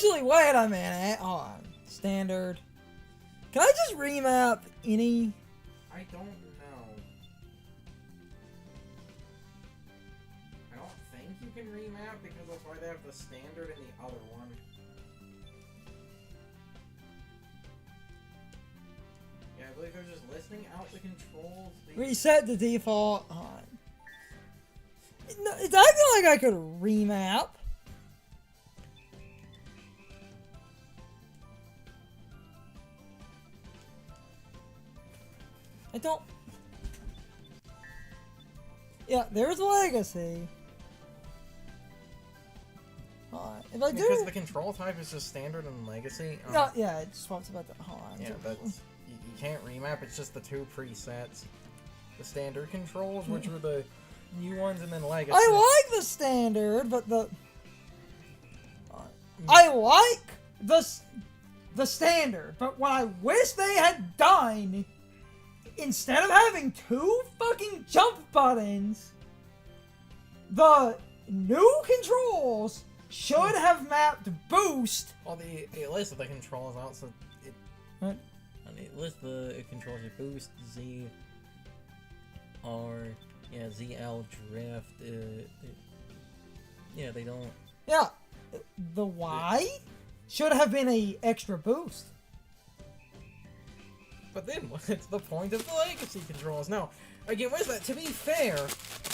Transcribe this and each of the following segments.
Actually, wait a minute. Hold on. Standard. Can I just remap any? I don't know. I don't think you can remap because that's why they have the standard and the other one. Yeah, I believe they're just listing out the controls. Reset the default. Hold on. It's acting like I could remap. I don't... Yeah, there's Legacy. If I do... Because the control type is just standard and legacy. No, yeah, it swaps about the... Hold on. Yeah, that's... You can't remap, it's just the two presets. The standard controls, which were the new ones, and then legacy. I like the standard, but the... I like the standard, but what I wish they had done... Instead of having two fucking jump buttons, the new controls should have mapped boost. Well, it lists the controls out, so it... What? And it lists the controls of boost, Z, R, yeah, ZL, drift, yeah, they don't... Yeah, the Y should have been a extra boost. But then, what's the point of the legacy controls? Now, again, what is that? To be fair,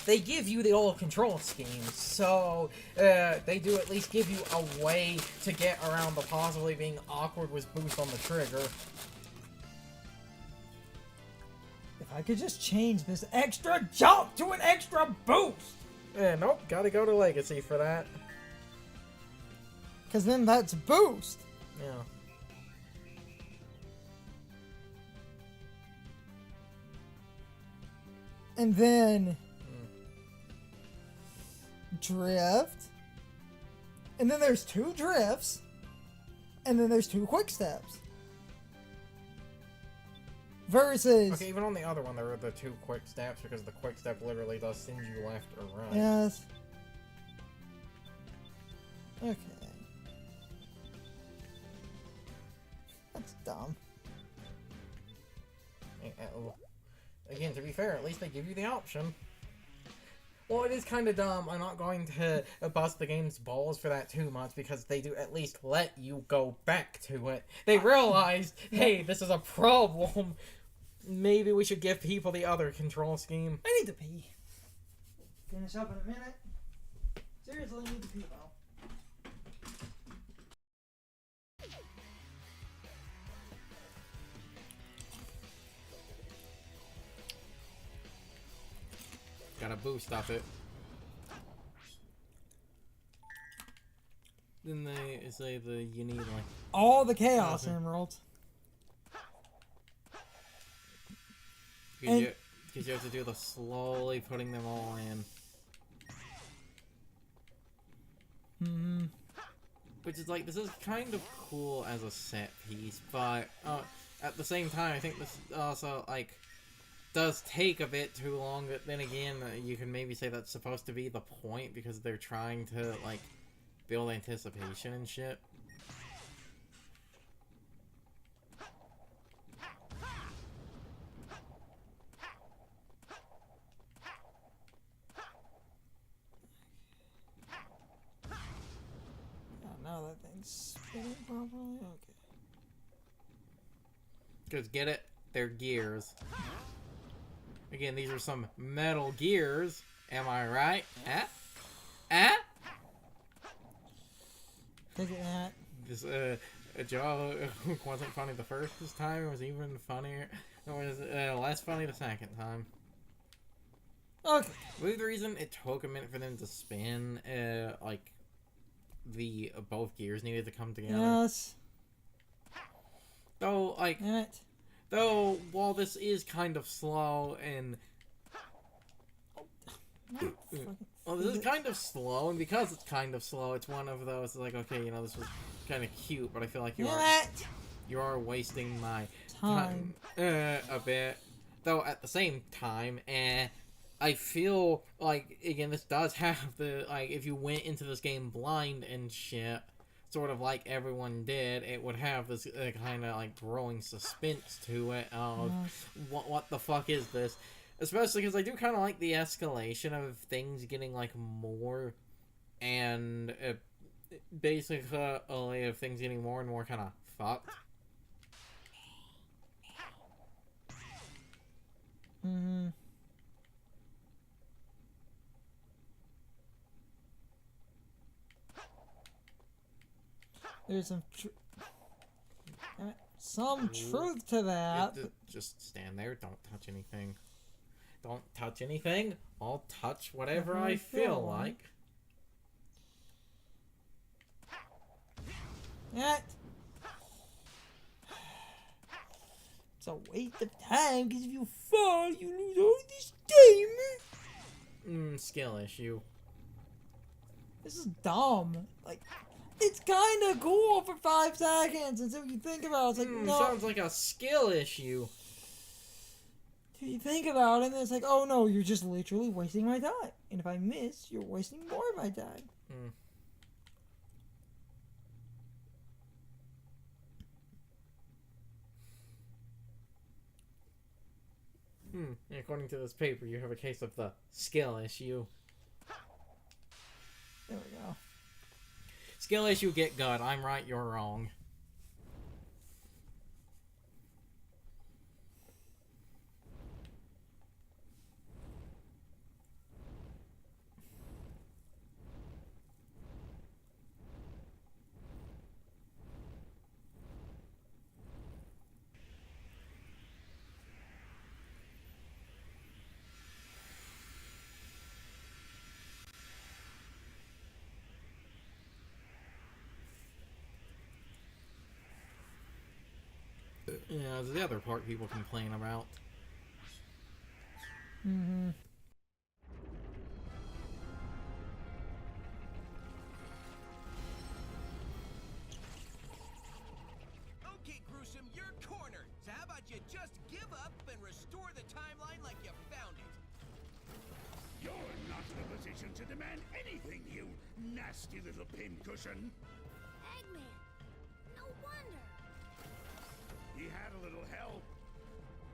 they give you the old control schemes, so they do at least give you a way to get around the possibly being awkward with boost on the trigger. If I could just change this extra jump to an extra boost! Nope, gotta go to legacy for that. Because then that's boost. Yeah. And then drift, and then there's two drifts, and then there's two quick steps. Versus... Okay, even on the other one, there were the two quick steps, because the quick step literally does send you left or right. Yes. Okay. That's dumb. Again, to be fair, at least they give you the option. Well, it is kind of dumb. I'm not going to bust the game's balls for that too much, because they do at least let you go back to it. They realized, hey, this is a problem. Maybe we should give people the other control scheme. I need to pee. Finish up in a minute. Seriously, I need to pee though. Gotta boost off it. Then they say you need like all the Chaos Emeralds. Because you have to do the slowly putting them all in. Hmm. Which is like, this is kind of cool as a set piece, but at the same time, I think this also like does take a bit too long. But then again, you can maybe say that's supposed to be the point, because they're trying to like build anticipation and shit. Now that thing's spinning properly? Okay. Because get it? They're gears. Again, these are some metal gears. Am I right? Look at that. This, Joe wasn't funny the first time. It was even funnier. It was less funny the second time. Okay. I believe the reason it took a minute for them to spin, like, both gears needed to come together. Yes. Though, like, though, while this is kind of slow and... Well, this is kind of slow, and because it's kind of slow, it's one of those, like, okay, you know, this was kind of cute, but I feel like you are wasting my time a bit. Though, at the same time, I feel like, again, this does have the, like, if you went into this game blind and shit, sort of like everyone did, it would have this kind of like growing suspense to it of what the fuck is this? Especially because I do kind of like the escalation of things getting like more and basically of things getting more and more kind of fucked. Mm-hmm. There's some truth to that. Just stand there. Don't touch anything. Don't touch anything. I'll touch whatever I feel like. That. It's a waste of time because if you fall, you lose all this time. Skill issue. This is dumb. Like, it's kind of cool for 5 seconds until you think about it. It's like, no. Sounds like a skill issue. Till you think about it, and it's like, oh no, you're just literally wasting my time. And if I miss, you're wasting more of my time. According to this paper, you have a case of the skill issue. There we go. Skill issue, get good. I'm right, you're wrong. Yeah, the other part people complain about. Okay, Gruesome, you're cornered. So how about you just give up and restore the timeline like you found it? You're not in a position to demand anything, you nasty little pincushion. Eggman! No wonder! He had a little help.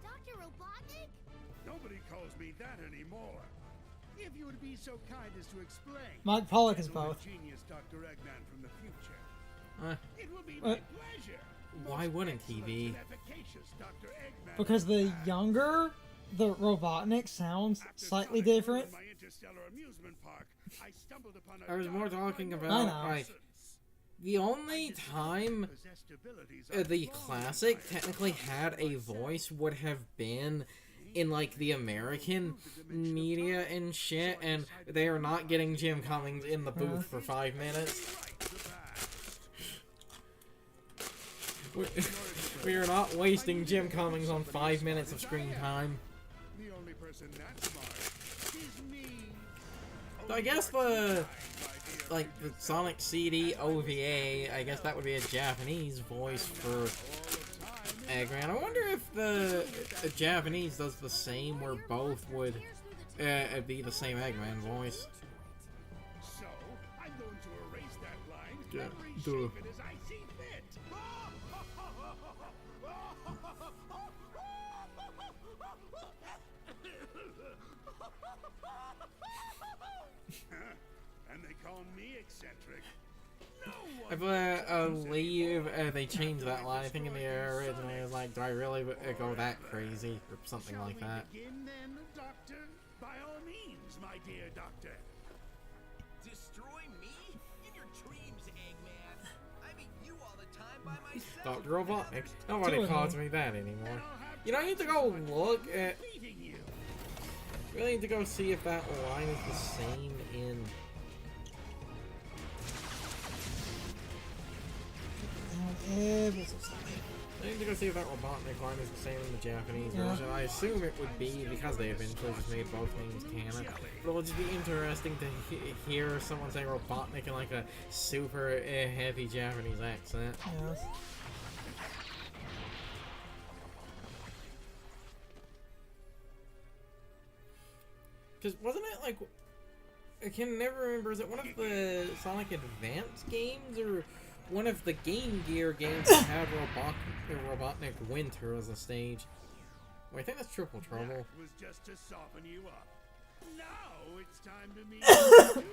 Dr. Robotnik? Nobody calls me that anymore. If you would be so kind as to explain. Mike Pollock is Gentle both. Genius Dr. Eggman from the future. It will be Uh, my pleasure. Why Most wouldn't he excellent be? and efficacious Dr. Eggman Because the of past. younger, the Robotnik sounds After slightly Sonic flew different. in my interstellar amusement park, I stumbled upon a I was more dark talking unknown about, I know. like, the only time possessed abilities I the long classic admired. technically had a voice would have been in, like, the American media and shit, and they are not getting Jim Cummings in the booth for 5 minutes. We are not wasting Jim Cummings on 5 minutes of screen time. The only person that smart is me. So I guess the Sonic CD OVA, I guess that would be a Japanese voice for Eggman. I wonder if the Japanese does the same, where both would be the same Eggman voice. So, I'm going to erase that line Yeah, and duh. reshape it as I see fit. And they call me eccentric. No I believe they changed that line. I think in the original it was like, do I really go that crazy? Or something Shall like we that. begin then, Doctor? By all means, my dear Doctor. Destroy me? In your dreams, Eggman. I beat you all the time by myself. Dr. Robotnik. Nobody Two of calls them. me that anymore. And I'll have You know, I need to go look at... beating you. Really need to go see if that line is the same in... I need to go see if that Robotnik line is the same in the Japanese Yeah. version. I assume it would be, because they eventually just made both names canon. But it would just be interesting to hear someone say Robotnik in like a super heavy Japanese accent. Yes. Because wasn't it like... I can never remember, is it one of the Sonic Advance games? Or one of the Game Gear games that had Robotnik Winter as a stage. Wait, I think that's Triple Trouble. That was just to soften you up. Now it's time to meet Doom.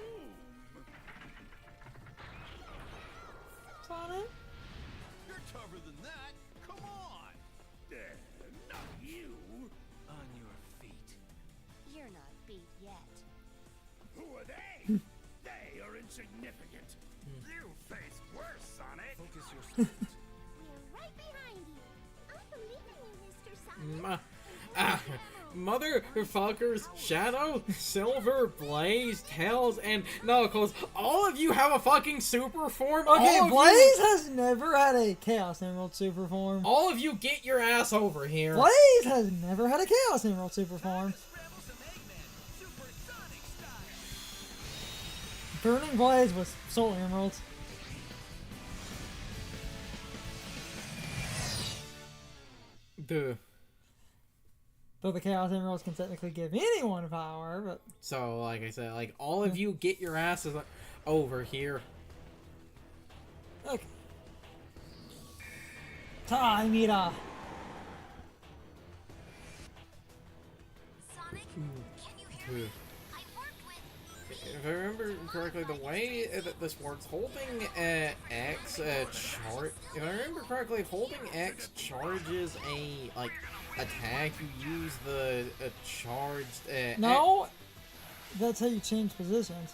Sonic? You're tougher than that. Come on. Not you. On your feet. You're not beat yet. Who are they? They are insignificant. You face worse, Sonic. Focus your strength. We're right behind you. I believe in you, Mr. Sonic. Motherfuckers, Shadow, Silver, Blaze, Tails, and Knuckles, all of you have a fucking super form. Okay, all of Blaze you, has never had a Chaos Emerald super form. all of you get your ass over here. Blaze has never had a Chaos Emerald super form. Rebels and Eggman. Supersonic style. Burning Blaze was Soul Emeralds. Duh. Though the Chaos Emeralds can technically give anyone power, but... So, like I said, like, all of you get your asses over here. Okay. Time, Mira. Sonic, can you hear me? I worked with... If I remember correctly, the way that this works, holding X chart. If I remember correctly, if holding X charges a like attack, you use the charged. No, that's how you change positions.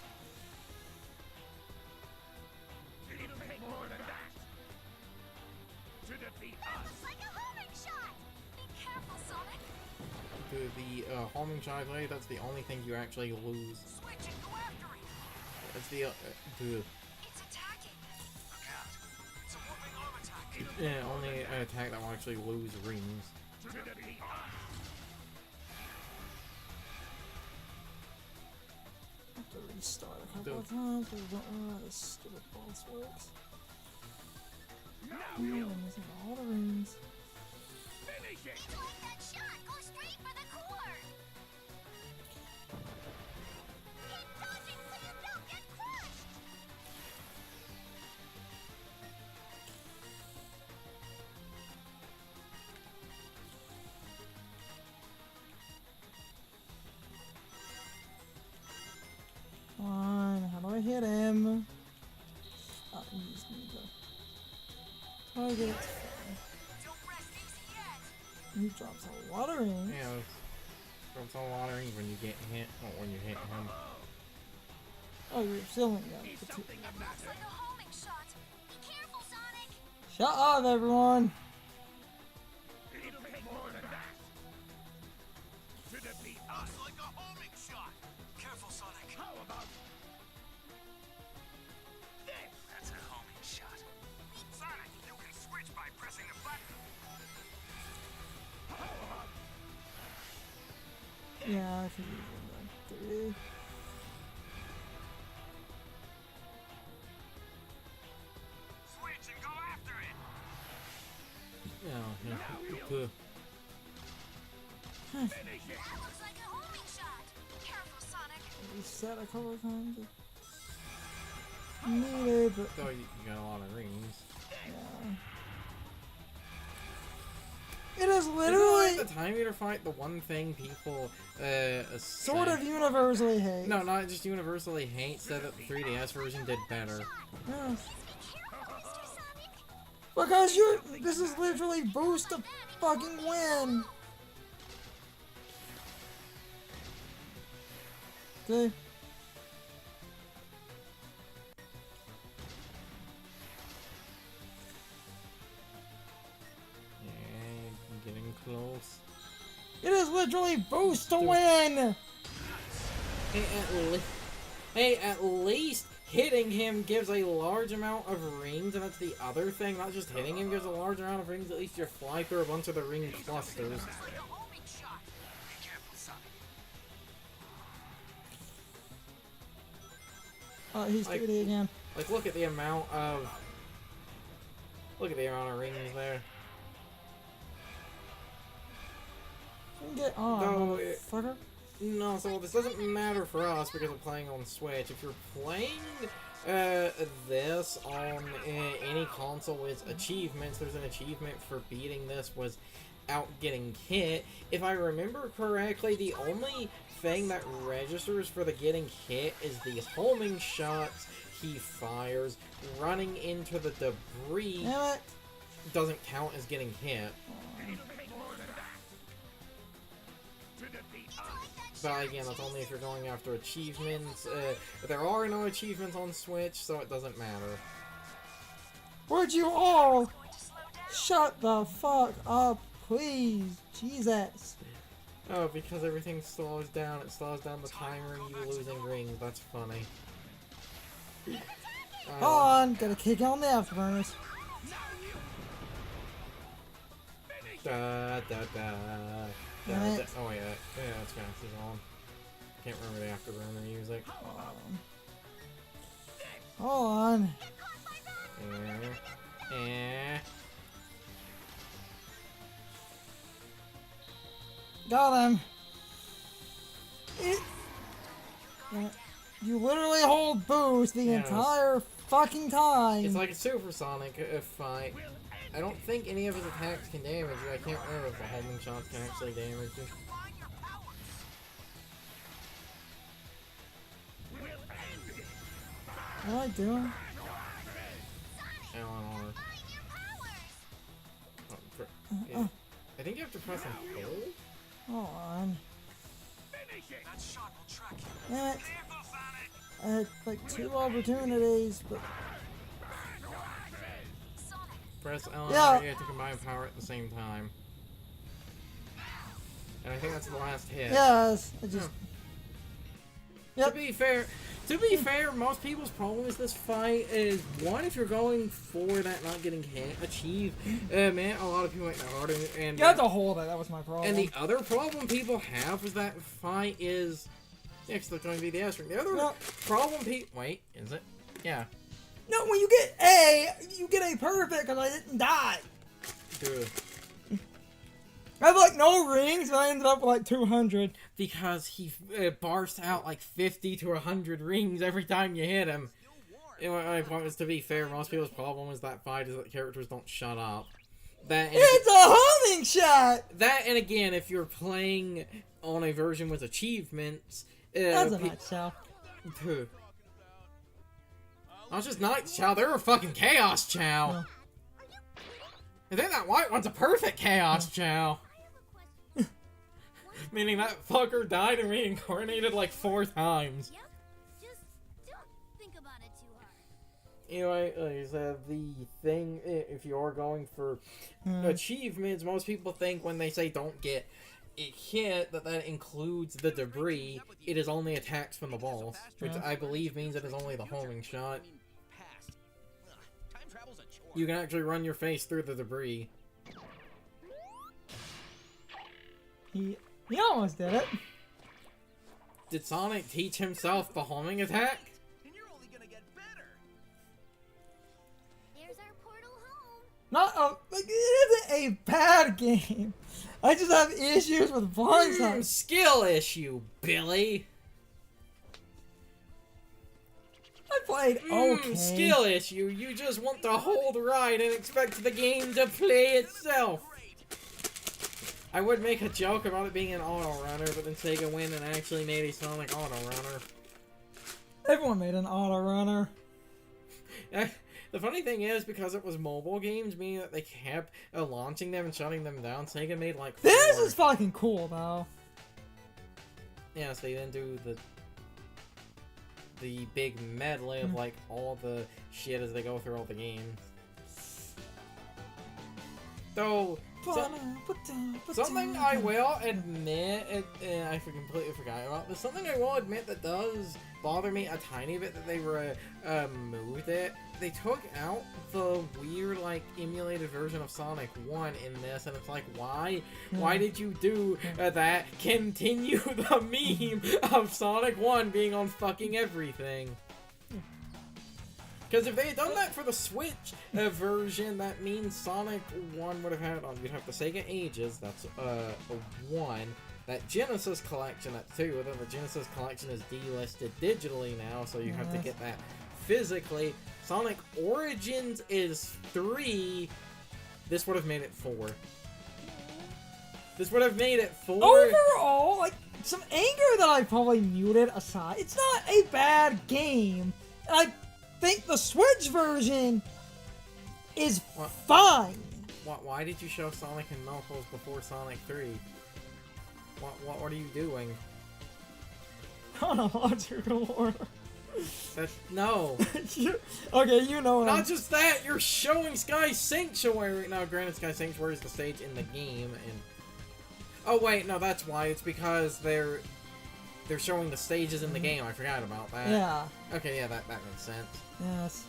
It'll take more than that. To defeat us. Like a homing shot! Be careful, Sonic! The homing shot play, that's the only thing you actually lose. Switch and go after it! That's the It's attacking! Look out. It's a whooping arm attack. only attack that will actually lose rings. To defeat us. Have to restart a couple of times because I don't know how this stupid boss works. Now I'm you'll missing all the rings. finish it. It's like that shot! Go straight for the core! Keep dodging so you don't get crushed! Come on, how do I hit him? Oh, you just need to target. Don't rest easy yet! He drops a lot of rings. Yeah, drops a lot of rings when you get hit. When you hit him. Oh, you're filling them. Need something the Looks matter. like a homing shot! Be careful, Sonic! Shut up, everyone! It'll take more than that. To defeat us. Looks like a homing shot. Careful, Sonic. How about this? That's a homing shot. Sonic, you can switch by pressing a button. Yeah, I can use them. 3. Switch and go after it. Yeah. Finish it. That looks like a homing shot! Careful, Sonic! Reset a couple of times. Needed, but So you got a lot of rings. yeah. It is Isn't literally the time meter fight the one thing people sort say- of universally hate. No, not just universally hate, said that the 3DS version did better. Yeah. Be careful, Mr. Sonic! Because this is literally boost to fucking win. Okay. Yeah, getting close. It is literally boost to win. Hey, at least hitting him gives a large amount of rings, and that's the other thing. Not just hitting him gives a large amount of rings. At least you fly through a bunch of the ring clusters. Like a homing shot. Be careful, Sonic. Oh, he's Like- 3D again. Like, look at the amount of rings there. Get on, No, it- motherfucker. No, so this doesn't matter for us because we're playing on Switch. If you're playing this on any console with achievements, there's an achievement for beating this was out getting hit. If I remember correctly, the only thing that registers for the getting hit is the homing shots he fires. Running into the debris doesn't count as getting hit. But again, that's only if you're going after achievements. There are no achievements on Switch, so it doesn't matter. Would you all shut the fuck up, please? Jesus. Oh, because everything slows down. It slows down the timer and you losing rings. That's funny. Hold on, gotta kick on the afterburners. Da, da, da. Da, Right. da. Oh, yeah, that's fast as on. Can't remember the afterburner music. Hold on. Got him. You literally hold boost the Yes. entire fucking time. It's like a supersonic fight. I don't think any of his attacks can damage you. I can't remember if the homing shots can actually damage you. What am I doing? Eleanor. I think you have to press and hold? Hold on. Damn it. I had like 2 opportunities, but Press L and Yeah. R to combine power at the same time. And I think that's the last hit. yes, I just. Yep. To be fair, most people's problem with this fight is one, if you're going for that not getting hit, achieve, man, a lot of people make that hard, and You have to hold it. That was my problem. and the other problem people have with that fight is, yeah, 'cause they're going to be the S ring. The other No. problem wait, is it? Yeah. No, when you get A, you get a perfect because I didn't die. Dude. I have like no rings, and I ended up with like 200. Because he barsts out like 50 to 100 rings every time you hit him. My point was, to be fair, most people's problem with that fight is that characters don't shut up. It's a homing shot! That, and again, if you're playing on a version with achievements... That's a nutshell. Phew. Not just Night Chow, they're a fucking Chaos Chow. No. I think that white one's a perfect Chaos Chow. Meaning that fucker died and reincarnated like 4 times. Yep. Just don't think about it too hard. Anyway, like I said, the thing, if you're going for achievements, most people think when they say don't get it hit, that includes the debris. It is only attacks from the boss, which I believe means it is only the homing shot. You can actually run your face through the debris. He almost did it. Did Sonic teach himself the homing attack? And you're only gonna get better. There's our portal home. Not a, like, it isn't a bad game. I just have issues with blindside. Skill issue, Billy. I played okay. Skill issue. You just want to hold right and expect the game to play itself. I would make a joke about it being an auto runner, but then Sega went and actually made a Sonic auto runner. Everyone made an auto runner. The funny thing is, because it was mobile games, meaning that they kept launching them and shutting them down, Sega made like 4. This is fucking cool, though. Yeah, so they didn't do the big medley of like all the shit as they go through all the games. Though, something I will admit, and I completely forgot about this, something I will admit that does bother me a tiny bit that they removed it. They took out the weird, like, emulated version of Sonic 1 in this, and it's like, why? Why did you do that? Continue the meme of Sonic 1 being on fucking everything. Because if they had done that for the Switch version, that means Sonic 1 would have had, you'd have the Sega Ages, that's a 1, that Genesis collection at 2, although the Genesis collection is delisted digitally now, so you have to get that physically. Sonic Origins is 3. This would have made it 4. This would have made it 4. Overall, like, some anger that I probably muted aside, it's not a bad game. And I think the Switch version is fine. Why did you show Sonic and Knuckles before Sonic 3? What are you doing? I don't know what you're gonna order. No. Okay, you know what Not just that, you're showing Sky Sanctuary. Now, granted, Sky Sanctuary is the stage in the game, and oh wait, no, that's why. It's because they're showing the stages in the game. I forgot about that. Yeah. Okay, yeah, that makes sense. Yes.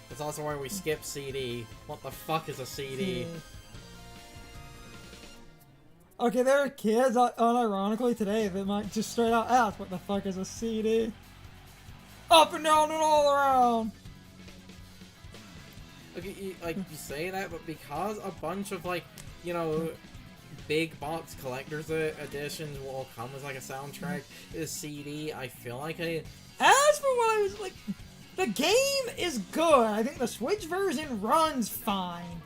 That's also why we skip CD. What the fuck is a CD? Okay, there are kids, unironically today, that might just straight out ask, what the fuck is a CD? Up and down and all around! Okay, you say that, but because a bunch of, like, you know, big box collector's editions will come as, like, a soundtrack CD, I feel like As for what I was, like, the game is good. I think the Switch version runs fine.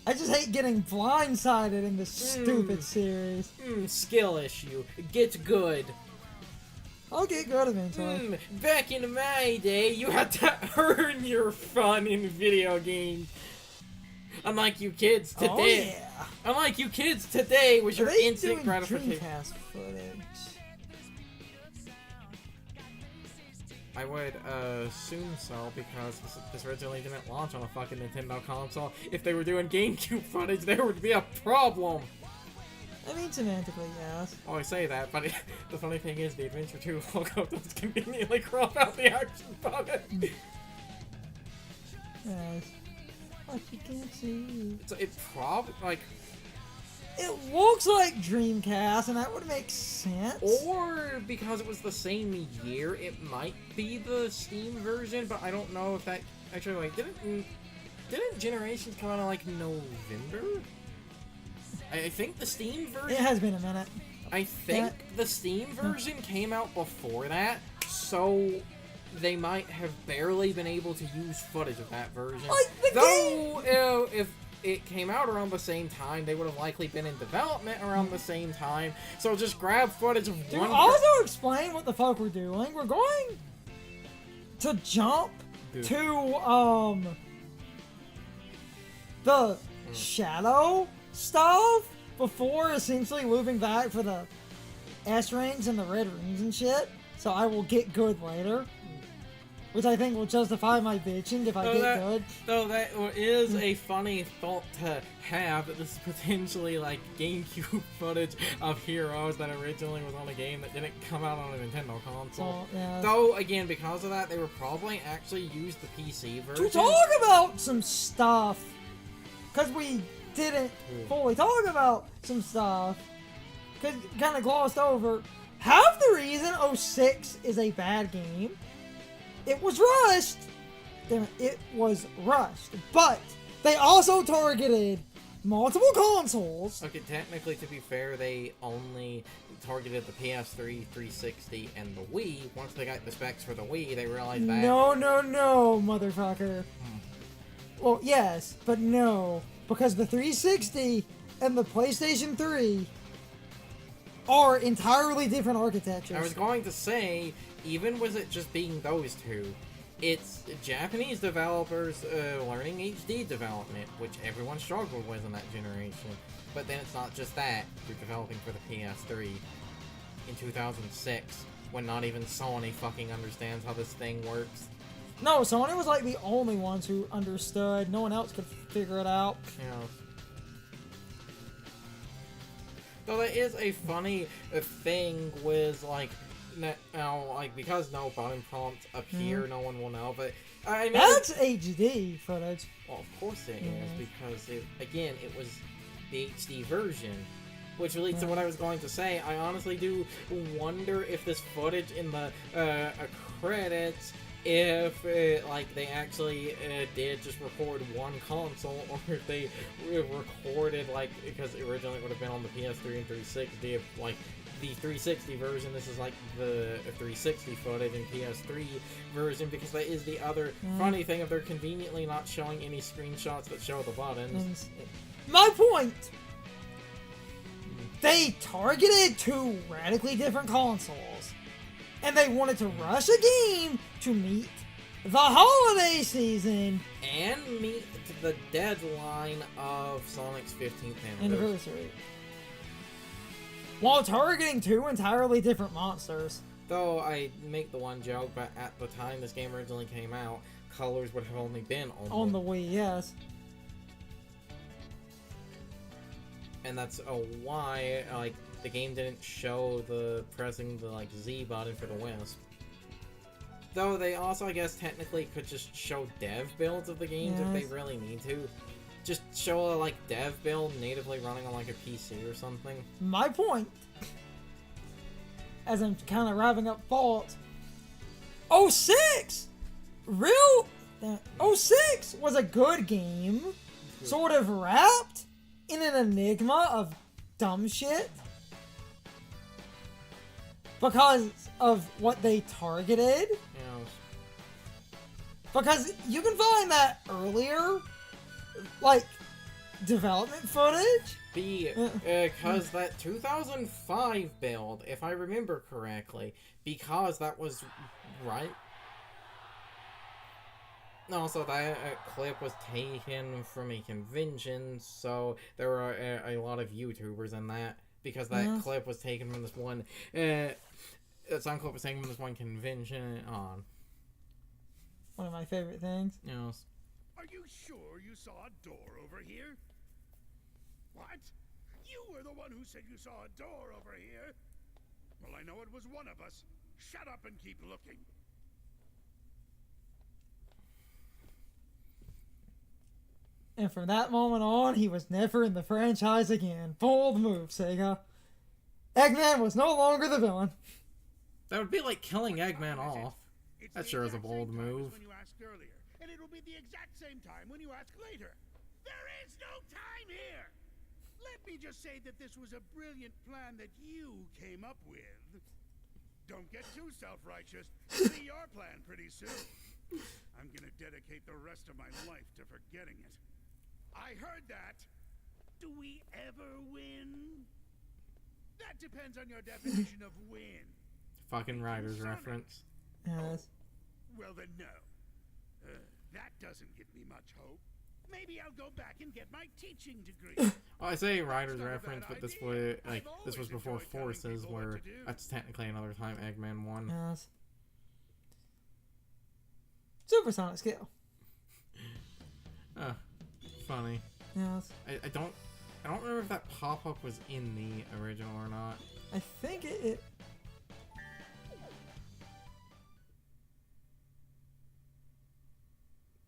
I just hate getting blindsided in this stupid series. Skill issue. Get good. I'll get good eventually. Back in my day, you had to earn your fun in video games. Unlike you kids today. Oh, yeah. Unlike you kids today, was your instant doing gratification. Dreamcast footage? I would assume so, because this originally didn't launch on a fucking Nintendo console. If they were doing GameCube footage, there would be a problem. I mean, semantically, yes. Oh, I say that, but the funny thing is, the Adventure 2 logo does conveniently crop out the action button. Yes. But you can't see. It probably, like... It looks like Dreamcast, and that would make sense. Or, because it was the same year, it might be the Steam version, but I don't know if that... Actually, wait, didn't Generations come out in, like, November? I think the Steam version... It has been a minute. I think the Steam version came out before that, so they might have barely been able to use footage of that version. Like, Though, if it came out around the same time, they would have likely been in development around the same time, so just grab footage of one... Also explain what the fuck we're doing. We're going to jump to, the shadow stuff before essentially moving back for the S rings and the red rings and shit. So I will get good later. Which I think will justify my bitching if I get good. Though that is a funny thought to have, that this is potentially like GameCube footage of Heroes that originally was on a game that didn't come out on a Nintendo console. Yeah. Though, again, because of that, they would probably actually use the PC version. To talk about some stuff, because we didn't fully talk about some stuff, because kind of glossed over, half the reason 06 is a bad game, it was rushed. Damn it, it was rushed. But they also targeted multiple consoles. Okay, technically, to be fair, they only targeted the PS3, 360, and the Wii. Once they got the specs for the Wii, they realized that... No, motherfucker. Well, yes, but no. Because the 360 and the PlayStation 3 are entirely different architectures. I was going to say, even with it just being those two, it's Japanese developers learning HD development, which everyone struggled with in that generation. But then it's not just that. You're developing for the PS3 in 2006, when not even Sony fucking understands how this thing works. No, Sony was like the only ones who understood. No one else could figure it out. You know. Though that is a funny thing with, like, now, like, because no button prompts appear, no one will know, but, I mean... That's HD footage. Well, of course it is, because, again, it was the HD version. Which leads to what I was going to say. I honestly do wonder if this footage in the credits if like they actually did just record one console, or if they recorded like, because originally it would have been on the PS3 and 360, if like the 360 version, this is like the 360 footage and PS3 version, because that is the other funny thing of they're conveniently not showing any screenshots that show the buttons. My point! They targeted two radically different consoles, and they wanted to rush a game to meet the holiday season And meet the deadline of Sonic's 15th anniversary, while targeting two entirely different monsters. Though I make the one joke, but at the time this game originally came out, colors would have only been On the Wii, yes. And that's why like the game didn't show the pressing the like Z button for the Wisp. Though they also, I guess, technically could just show dev builds of the games if they really need to. Just show a like dev build natively running on like a PC or something. My point, as I'm kind of wrapping up thoughts, 06! 06 was a good game, sort of wrapped in an enigma of dumb shit because of what they targeted. Because you can find that earlier, like, development footage. Because that 2005 build, if I remember correctly, because that was right. Also, that clip was taken from a convention, so there were a lot of YouTubers in that, because that clip was taken from this one, that sound clip was taken from this one convention on. One of my favorite things. Yes. Are you sure you saw a door over here? What? You were the one who said you saw a door over here? Well, I know it was one of us. Shut up and keep looking. And from that moment on, he was never in the franchise again. Bold move, Sega. Eggman was no longer the villain. That would be like killing Eggman off. It's That the sure is a exact bold same time as move. when you asked earlier, and it'll be the exact same time when you ask later. There is no time here. Let me just say that this was a brilliant plan that you came up with. Don't get too self-righteous. See your plan pretty soon. I'm gonna dedicate the rest of my life to forgetting it. I heard that. Do we ever win? That depends on your definition of win. Fucking Riders reference. Yes. Well then, no. That doesn't give me much hope. Maybe I'll go back and get my teaching degree. Well, I say Riders reference, but this was like this was before Forces, where that's technically another time Eggman won. Yes. Supersonic scale. Funny. Yes. I don't remember if that pop-up was in the original or not. I think it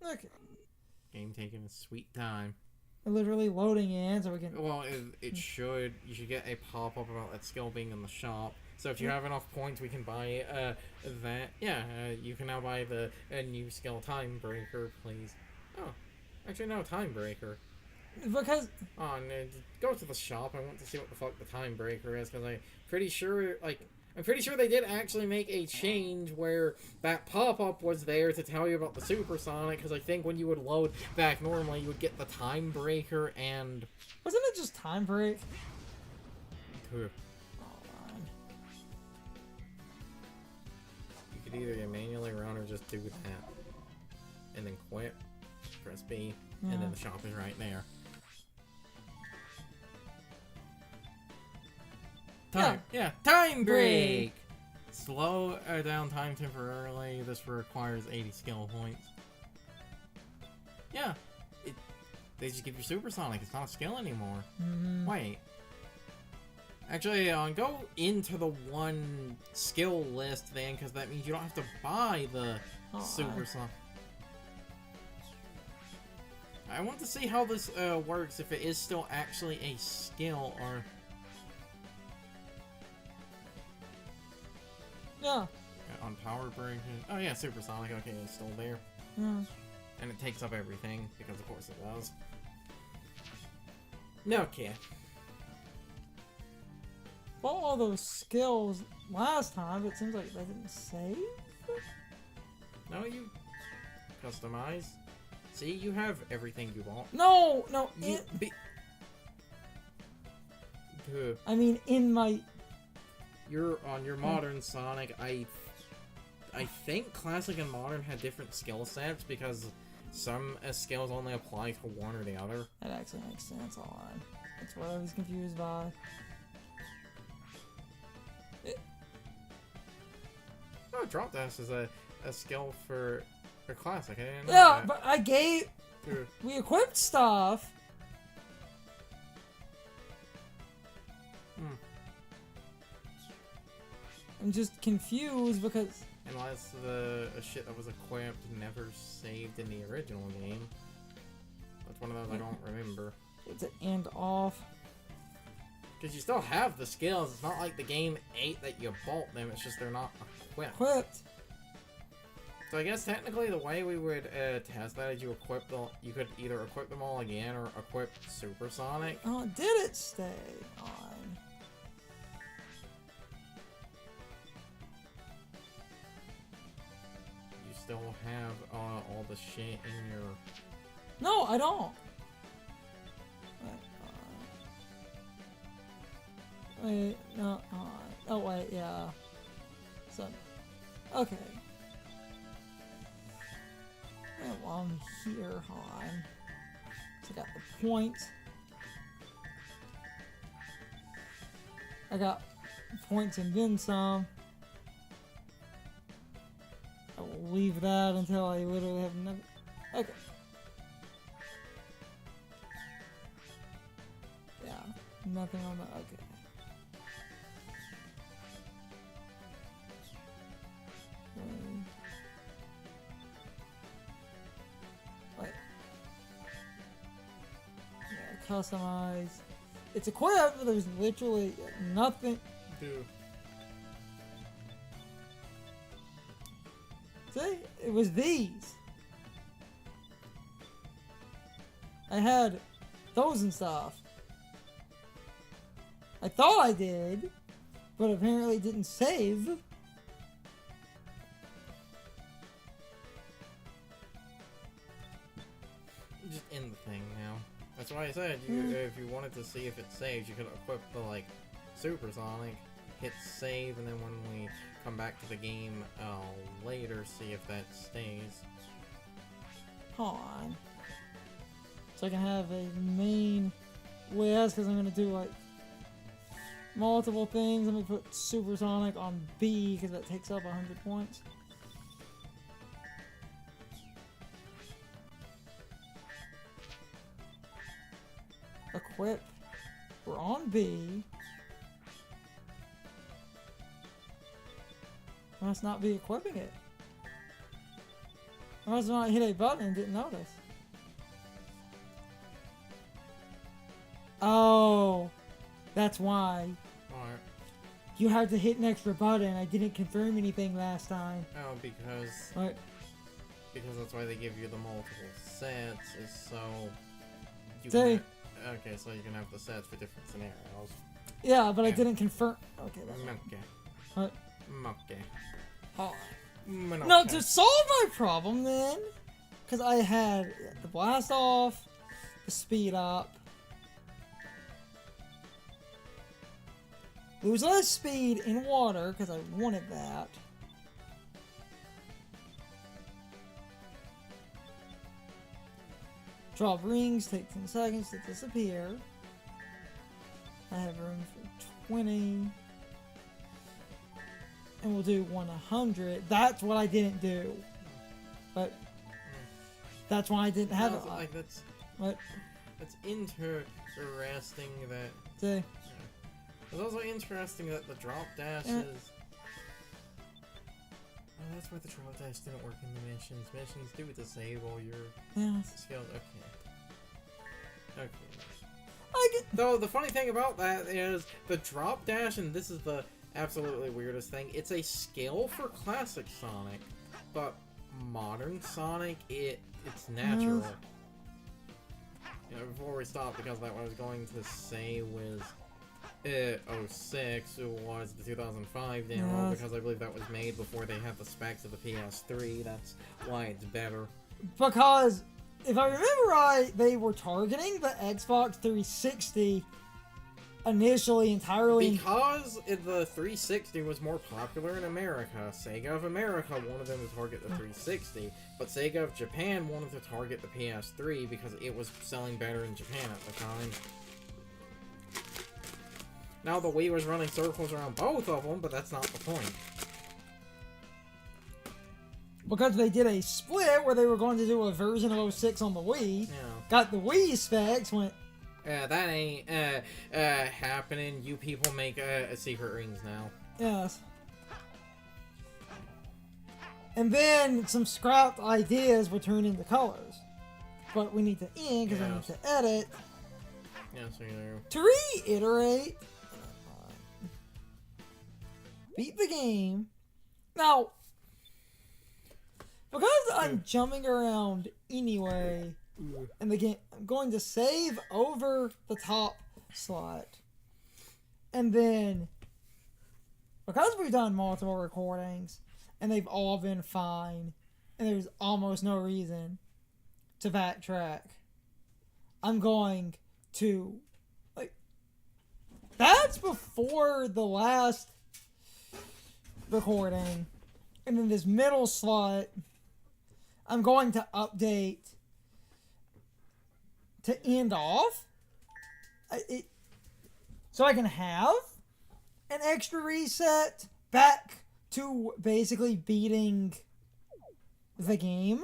okay. Game taking a sweet time. Literally loading in so we can. Well, it should. You should get a pop-up about that skill being in the shop. So if you have enough points, we can buy that. Yeah, you can now buy the new skill Time Breaker, please. Oh, actually no, Time Breaker. Because Oh, no, go to the shop. I want to see what the fuck the Time Breaker is, because I'm pretty sure they did actually make a change where that pop-up was there to tell you about the Supersonic, because I think when you would load back normally, you would get the Time Breaker and... wasn't it just Time Break? You could either manually run or just do that. And then quit. Press B. And then the shop is right there. Time break! Slow down time temporarily. This requires 80 skill points. Yeah. They just give you Supersonic. It's not a skill anymore. Wait. Actually, go into the one skill list then, because that means you don't have to buy the Supersonic. I want to see how this works, if it is still actually a skill, or... Yeah. On power break. Oh yeah, supersonic. Okay, it's still there. Yeah. And it takes up everything, because of course it does. Okay. Bought all those skills last time, but it seems like they didn't save. No, you customize. See, you have everything you want. No, You be. I mean, in my. You're on your modern Sonic. I think classic and modern had different skill sets because some skills only apply to one or the other. That actually makes sense. All right. That's what I was confused by. Oh, drop dash is a skill for classic. I didn't know Yeah, that. but I gave. Dude. We equipped stuff. I'm just confused because. Unless the shit that was equipped never saved in the original game. That's one of those I don't remember. It's an end off. Because you still have the skills. It's not like the game ate that you bought them. It's just they're not equipped. Equipped. So I guess technically the way we would test that is you could either equip them all again or equip Supersonic. Oh, did it stay on? You still have all the shit in your... No, I don't. Wait, no, oh wait, yeah. So, okay. And while I'm here, hold on. So I got the point. I got points and then some. I will leave that until I literally have nothing. Okay. Yeah, nothing on the. Okay. Wait. Yeah, customize. It's equipped, but there's literally nothing. Dude. See? It was these. I had those and stuff. I thought I did, but apparently it didn't save. Just end the thing now. That's why I said, if you wanted to see if it saves, you could equip the, like, Supersonic, hit save, and then when we come back to the game later, see if that stays. Hold on. So I can have a main... Well, that's because I'm going to do, like, multiple things. Let me put Supersonic on B, because that takes up 100 points. Equip. We're on B. I must not be equipping it. I must not hit a button and didn't notice. Oh, that's why. Alright. You had to hit an extra button. I didn't confirm anything last time. Oh, because... What? Because that's why they give you the multiple sets, is so... You Say. can okay, so you can have the sets for different scenarios. Yeah, but I Yeah. didn't confirm. Okay, that's Okay. what? Okay. Oh. Okay. No, to solve my problem then, because I had the blast off, the speed up, lose less speed in water because I wanted that. Drop rings, take 10 seconds to disappear. I have room for 20. And we'll do 100. That's what I didn't do. But that's why I didn't have No, it. like that's What? interesting that See? it's also interesting that the drop dashes. Yeah. Oh, that's why the drop dash didn't work in the missions. Missions do disable your Yeah. skills. Okay. I get. Though the funny thing about that is the drop dash, and this is the absolutely weirdest thing. It's a skill for classic Sonic, but modern Sonic, it's natural. You know, before we stop, because that what I was going to say was 06 was the 2005 demo, because I believe that was made before they had the specs of the PS3. That's why it's better. Because, if I remember right, they were targeting the Xbox 360 initially entirely. Because the 360 was more popular in America, Sega of America wanted them to target the 360, but Sega of Japan wanted to target the PS3 because it was selling better in Japan at the time. Now the Wii was running circles around both of them, but that's not the point. Because they did a split where they were going to do a version of 06 on the Wii, got the Wii specs, went, that ain't happening. You people make secret rings now. yes. And then some scrapped ideas were turned into colors. But we need to end because I need to edit. Yes, we do. To reiterate, beat the game. Now, because I'm jumping around anyway in the game, I'm going to save over the top slot. And then, because we've done multiple recordings, and they've all been fine, and there's almost no reason to backtrack, I'm going to, that's before the last recording, and then this middle slot, I'm going to update to end off, so I can have an extra reset back to basically beating the game.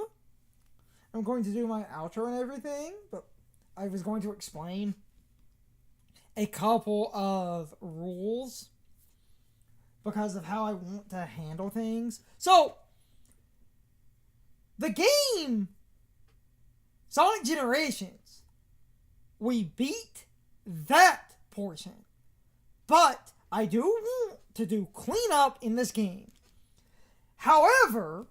I'm going to do my outro and everything, but I was going to explain a couple of rules because of how I want to handle things. So, the game Sonic Generations, we beat that portion, but I do want to do cleanup in this game. However,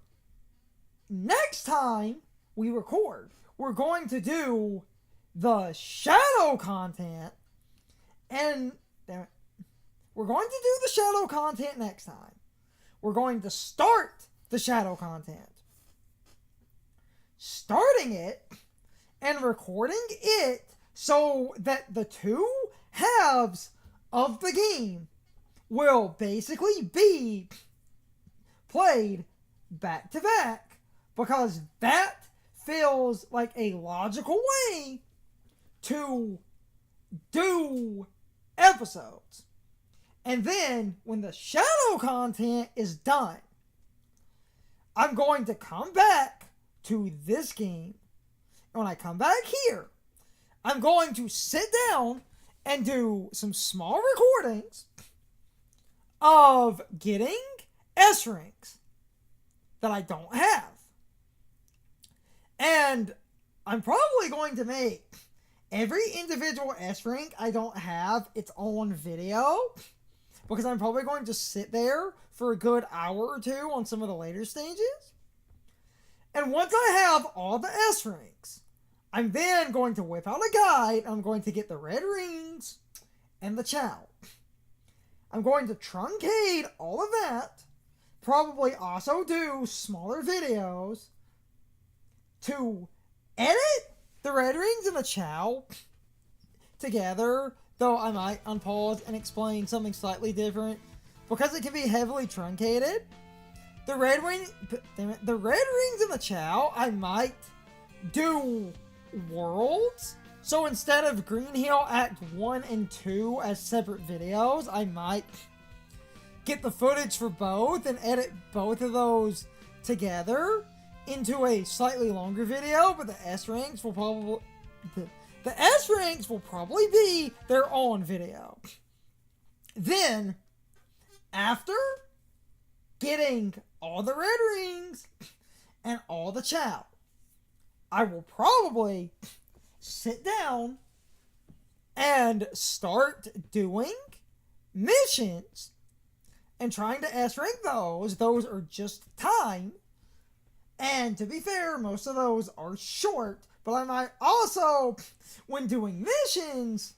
next time we record, we're going to do the shadow content, and we're going to do the shadow content next time. We're going to start the shadow content. Starting it and recording it so that the two halves of the game will basically be played back to back, because that feels like a logical way to do episodes. And then when the shadow content is done, I'm going to come back to this game. And when I come back here, I'm going to sit down and do some small recordings of getting S ranks that I don't have. And I'm probably going to make every individual S rank I don't have its own video, because I'm probably going to sit there for a good hour or two on some of the later stages. And once I have all the S ranks, I'm then going to whip out a guide. I'm going to get the red rings and the chow. I'm going to truncate all of that, probably also do smaller videos to edit the red rings and the chow together, though I might unpause and explain something slightly different because it can be heavily truncated. The red rings and the chow, I might do worlds. So instead of Green Hill Act 1 and 2 as separate videos, I might get the footage for both and edit both of those together into a slightly longer video, but the S ranks will probably be their own video. Then, after getting all the red rings and all the chow, I will probably sit down and start doing missions and trying to S rank those are just time. And to be fair, most of those are short, but I might also, when doing missions,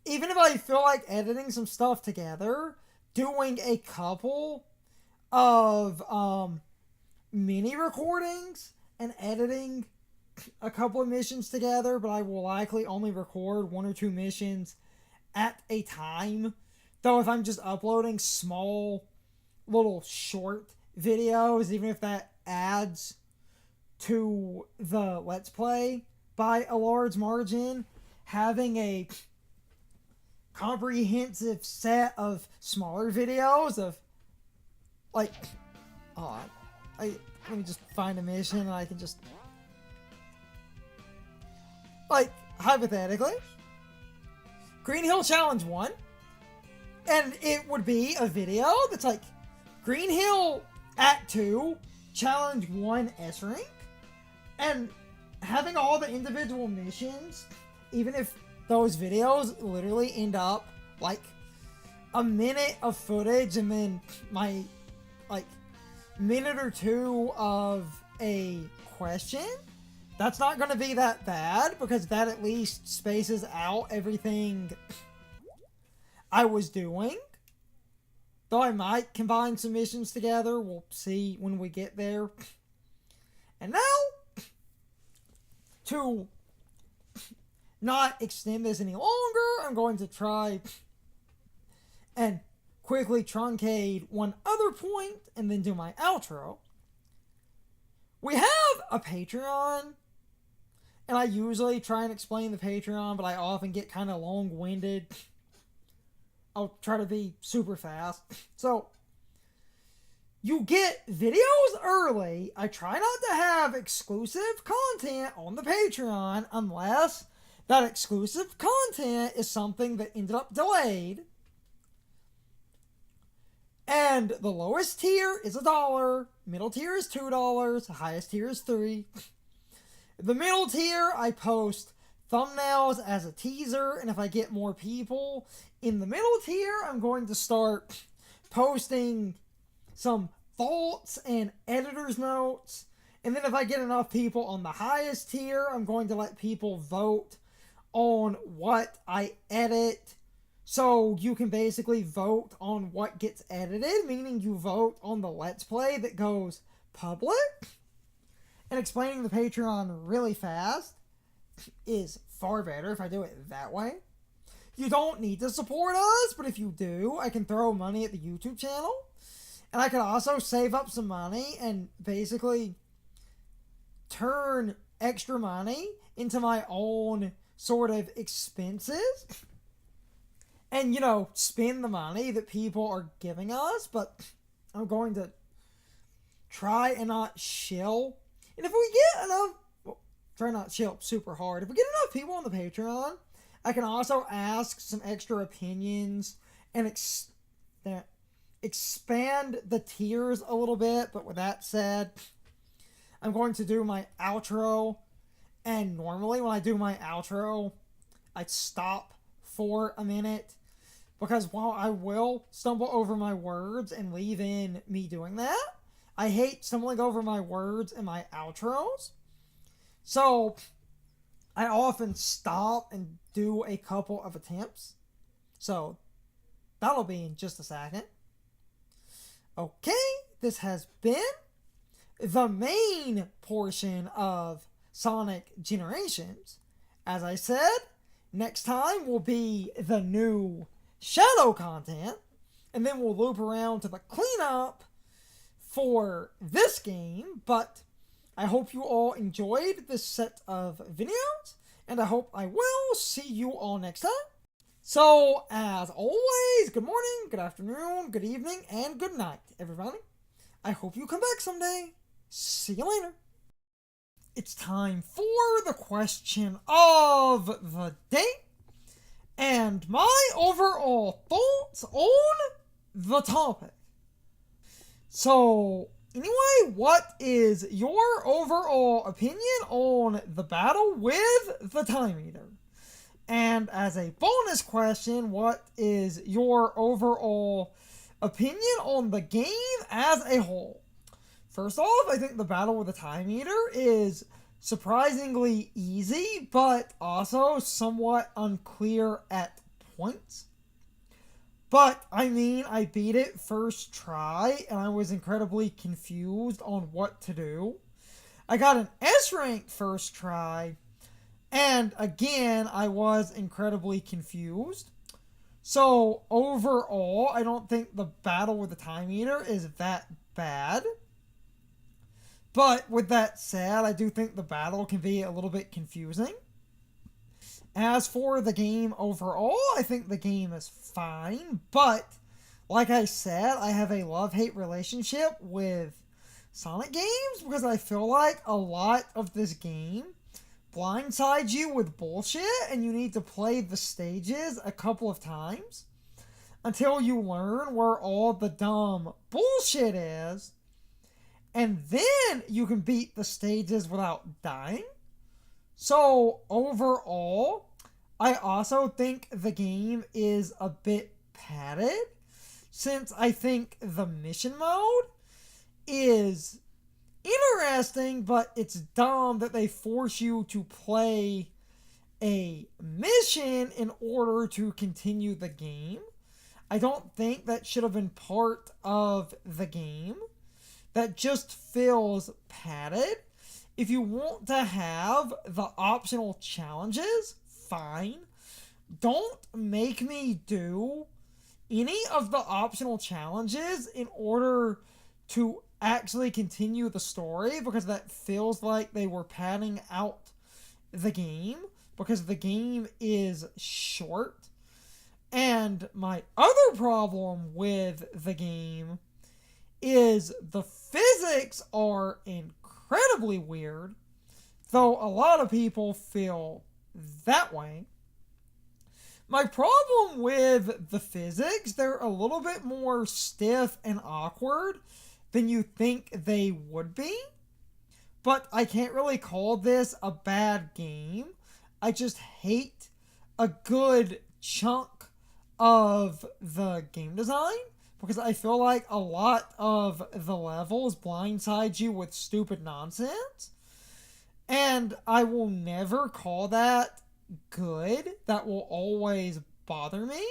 even if I feel like editing some stuff together, doing a couple of mini recordings and editing a couple of missions together, but I will likely only record 1 or 2 missions at a time. Though if I'm just uploading small little short videos, even if that adds to the Let's Play by a large margin, having a comprehensive set of smaller videos of, like, let me just find a mission and I can just, like, hypothetically, Green Hill Challenge 1, and it would be a video that's like, Green Hill Act 2, Challenge 1 S rank, and having all the individual missions, even if those videos literally end up like a minute of footage and then my like minute or 2 of a question, that's not going to be that bad because that at least spaces out everything I was doing. Though I might combine some missions together, we'll see when we get there. And now, to not extend this any longer, I'm going to try and quickly truncate one other point and then do my outro. We have a Patreon, and I usually try and explain the Patreon, but I often get kind of long-winded. I'll try to be super fast. So, you get videos early. I try not to have exclusive content on the Patreon unless that exclusive content is something that ended up delayed. And the lowest tier is $1, middle tier is $2, the highest tier is $3. The middle tier, I post thumbnails as a teaser, and if I get more people in the middle tier, I'm going to start posting some thoughts and editor's notes. And then if I get enough people on the highest tier, I'm going to let people vote on what I edit. So you can basically vote on what gets edited, meaning you vote on the Let's Play that goes public. And explaining the Patreon really fast is far better if I do it that way. You don't need to support us, but if you do, I can throw money at the YouTube channel. And I can also save up some money and basically turn extra money into my own sort of expenses. And, you know, spend the money that people are giving us, but I'm going to try and not shill. And if we get enough, well, try not to shill super hard. If we get enough people on the Patreon, I can also ask some extra opinions and expand the tiers a little bit. But with that said, I'm going to do my outro. And normally when I do my outro, I stop for a minute. Because while I will stumble over my words and leave in me doing that, I hate stumbling over my words in my outros. So I often stop and do a couple of attempts. So that'll be in just a second. Okay, this has been the main portion of Sonic Generations. As I said, next time will be the new Shadow content, and then we'll loop around to the cleanup for this game, but I hope you all enjoyed this set of videos, and I hope I will see you all next time. So, as always, good morning, good afternoon, good evening, and good night, everybody. I hope you come back someday. See you later. It's time for the question of the day, and my overall thoughts on the topic. So, anyway, what is your overall opinion on the battle with the Time Eater? And as a bonus question, what is your overall opinion on the game as a whole? First off, I think the battle with the Time Eater is surprisingly easy, but also somewhat unclear at points. But, I mean, I beat it first try, and I was incredibly confused on what to do. I got an S rank first try, and again, I was incredibly confused. So, overall, I don't think the battle with the Time Eater is that bad. But, with that said, I do think the battle can be a little bit confusing. As for the game overall, I think the game is fine, but like I said, I have a love-hate relationship with Sonic games because I feel like a lot of this game blindsides you with bullshit and you need to play the stages a couple of times until you learn where all the dumb bullshit is, and then you can beat the stages without dying. So, overall, I also think the game is a bit padded, since I think the mission mode is interesting, but it's dumb that they force you to play a mission in order to continue the game. I don't think that should have been part of the game. That just feels padded. If you want to have the optional challenges, fine. Don't make me do any of the optional challenges in order to actually continue the story, because that feels like they were padding out the game, because the game is short. And my other problem with the game is the physics are incredibly weird, though a lot of people feel that way. My problem with the physics, they're a little bit more stiff and awkward than you think they would be, but I can't really call this a bad game. I just hate a good chunk of the game design, because I feel like a lot of the levels blindside you with stupid nonsense. And I will never call that good. That will always bother me.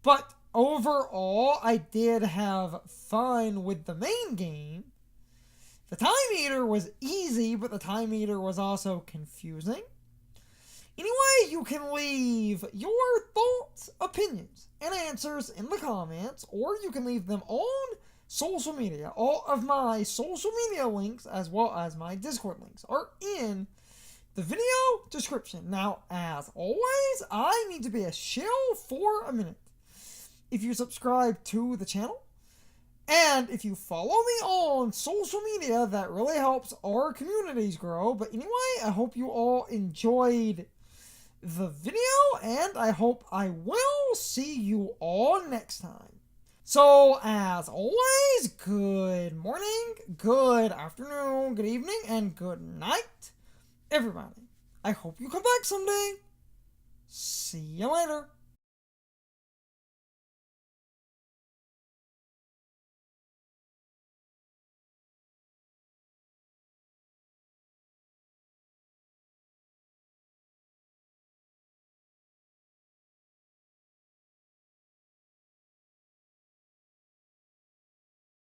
But overall, I did have fun with the main game. The Time Eater was easy, but the Time Eater was also confusing. Anyway, you can leave your thoughts, opinions, and answers in the comments, or you can leave them on social media. All of my social media links, as well as my Discord links, are in the video description. Now, as always, I need to be a shill for a minute. If you subscribe to the channel, and if you follow me on social media, that really helps our communities grow. But anyway, I hope you all enjoyed the video, and I hope I will see you all next time. So, as always, good morning, good afternoon, good evening, and good night, everybody. I hope you come back someday. See you later.